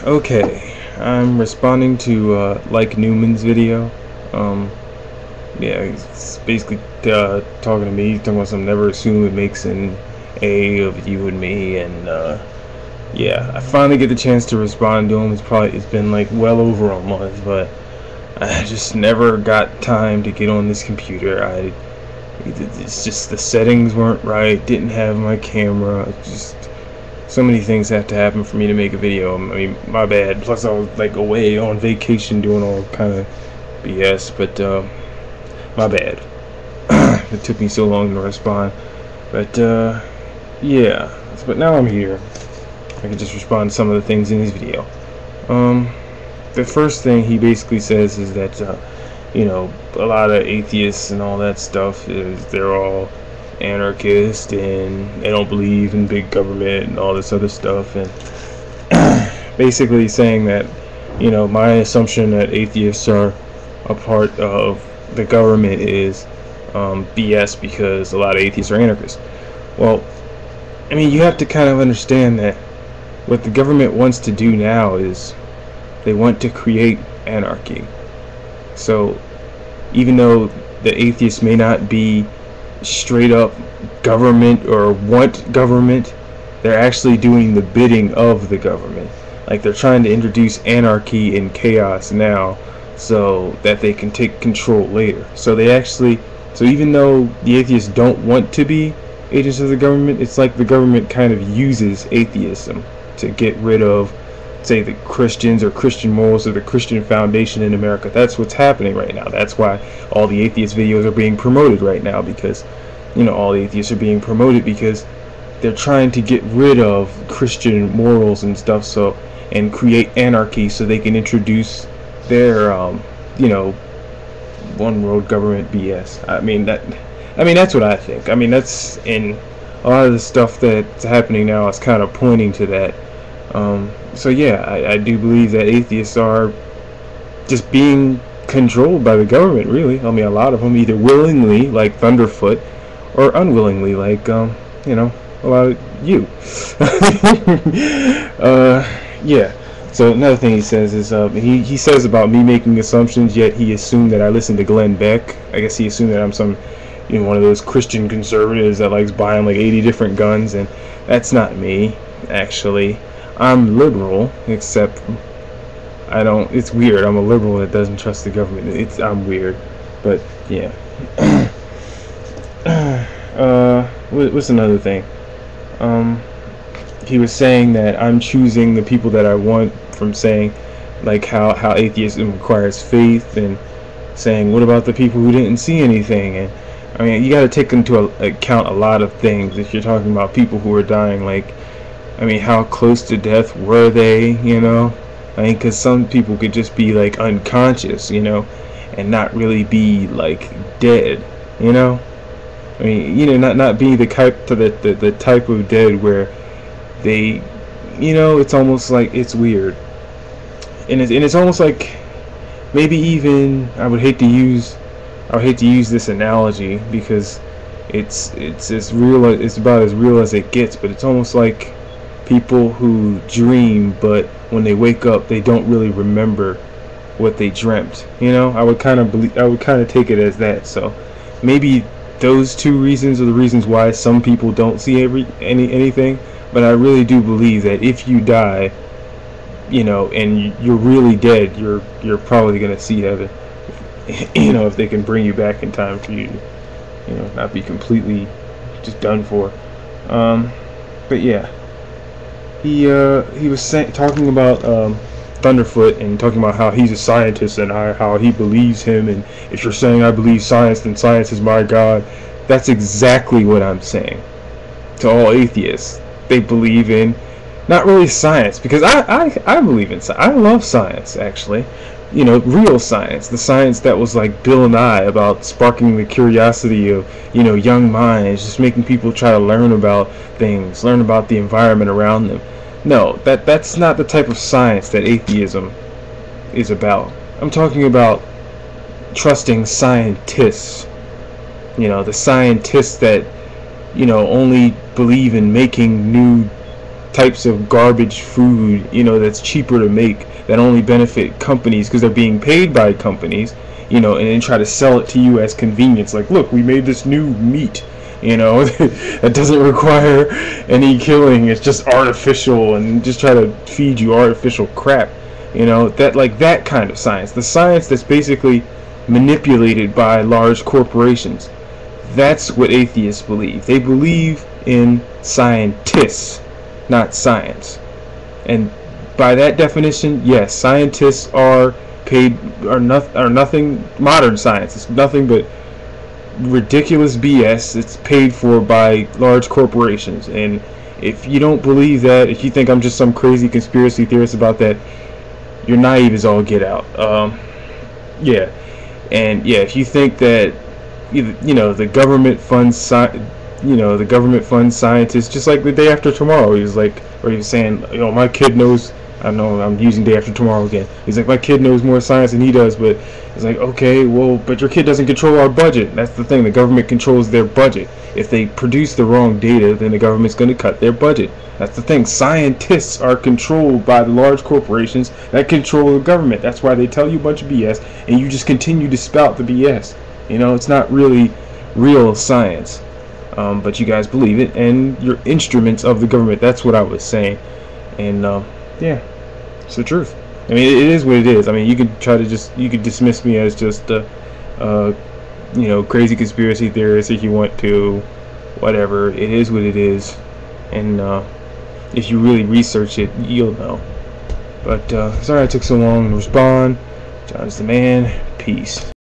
Okay, I'm responding to Like Newman's video. Um, yeah, he's basically talking to me, talking about some never assume it makes an A of you and me, and yeah, I finally get the chance to respond to him. It's been like well over a month, but I just never got time to get on this computer. It's just the settings weren't right, didn't have my camera, just so many things have to happen for me to make a video. I mean, my bad. Plus, I was like away on vacation doing all kind of BS. But my bad. It took me so long to respond. But yeah. But now I'm here. I can just respond to some of the things in his video. The first thing he basically says is that a lot of atheists and all that stuff is they're all anarchist and they don't believe in big government and all this other stuff, and basically saying that my assumption that atheists are a part of the government is BS, because a lot of atheists are anarchists. Well, I mean, you have to kind of understand that what the government wants to do now is they want to create anarchy. So even though the atheists may not be straight up government or want government, they're actually doing the bidding of the government. Like, they're trying to introduce anarchy and chaos now so that they can take control later. So even though the atheists don't want to be agents of the government, it's like the government kind of uses atheism to get rid of, say, the Christians or Christian morals or the Christian foundation in America. That's what's happening right now. That's why all the atheist videos are being promoted right now, because all the atheists are being promoted because they're trying to get rid of Christian morals and stuff, and create anarchy so they can introduce their one world government BS. I mean that's what I think. I mean, that's in a lot of the stuff that's happening now is kind of pointing to that. So yeah, I do believe that atheists are just being controlled by the government, really. I mean, a lot of them either willingly, like Thunderfoot, or unwillingly, like a lot of you. Yeah. So another thing he says is he says about me making assumptions, yet he assumed that I listened to Glenn Beck. I guess he assumed that I'm some one of those Christian conservatives that likes buying like 80 different guns, and that's not me, actually. I'm liberal, except I don't. It's weird. I'm a liberal that doesn't trust the government. I'm weird, but yeah. What's another thing? He was saying that I'm choosing the people that I want, from saying like how atheism requires faith, and saying what about the people who didn't see anything. And I mean, you got to take into account a lot of things if you're talking about people who are dying. Like, I mean, how close to death were they? I mean, because some people could just be like unconscious, and not really be like dead. I mean, not be the type the type of dead where they, it's almost like it's weird, and it's almost like maybe even I would hate to use this analogy, because it's as real, it's about as real as it gets, but it's almost like people who dream, but when they wake up they don't really remember what they dreamt. I would kind of take it as that. So maybe those two reasons are the reasons why some people don't see anything, but I really do believe that if you die, and you're really dead, you're probably gonna see heaven. If they can bring you back in time for you to, not be completely just done for. But yeah, he was talking about Thunderfoot, and talking about how he's a scientist and how he believes him, and if you're saying I believe science, then science is my God. That's exactly what I'm saying to all atheists. They believe in not really science, because I believe in science. I love science, actually. Real science, the science that was like Bill Nye, about sparking the curiosity of young minds, just making people try to learn about things, learn about the environment around them. No, that's not the type of science that atheism is about. I'm talking about trusting scientists. The scientists that only believe in making new types of garbage food, you know, that's cheaper to make, that only benefit companies because they're being paid by companies, you know, and then try to sell it to you as convenience. Like, look, we made this new meat, you know, that doesn't require any killing. It's just artificial, and just try to feed you artificial crap, you know, that, like, that kind of science, the science that's basically manipulated by large corporations. That's what atheists believe. They believe in scientists, not science. And by that definition, yes, scientists are paid, are nothing. Modern science is nothing but ridiculous BS. It's paid for by large corporations. And if you don't believe that, if you think I'm just some crazy conspiracy theorist about that, you're naive as all get out. Yeah, and yeah, if you think that you know the government funds the government funds scientists, just like the day after tomorrow, he was like, or he was saying, you know, my kid knows. I know I'm using day after tomorrow again. He's like, my kid knows more science than he does, but it's like, okay, well, but your kid doesn't control our budget. That's the thing. The government controls their budget. If they produce the wrong data, then the government's going to cut their budget. That's the thing. Scientists are controlled by the large corporations that control the government. That's why they tell you a bunch of BS, and you just continue to spout the BS. You know, it's not really real science. But you guys believe it, and you're instruments of the government. That's what I was saying. And yeah, it's the truth. I mean, it is what it is. I mean, you could try to you could dismiss me as just you know, crazy conspiracy theorist if you want to, whatever. It is what it is, and if you really research it, you'll know. But sorry I took so long to respond. John's the man. Peace.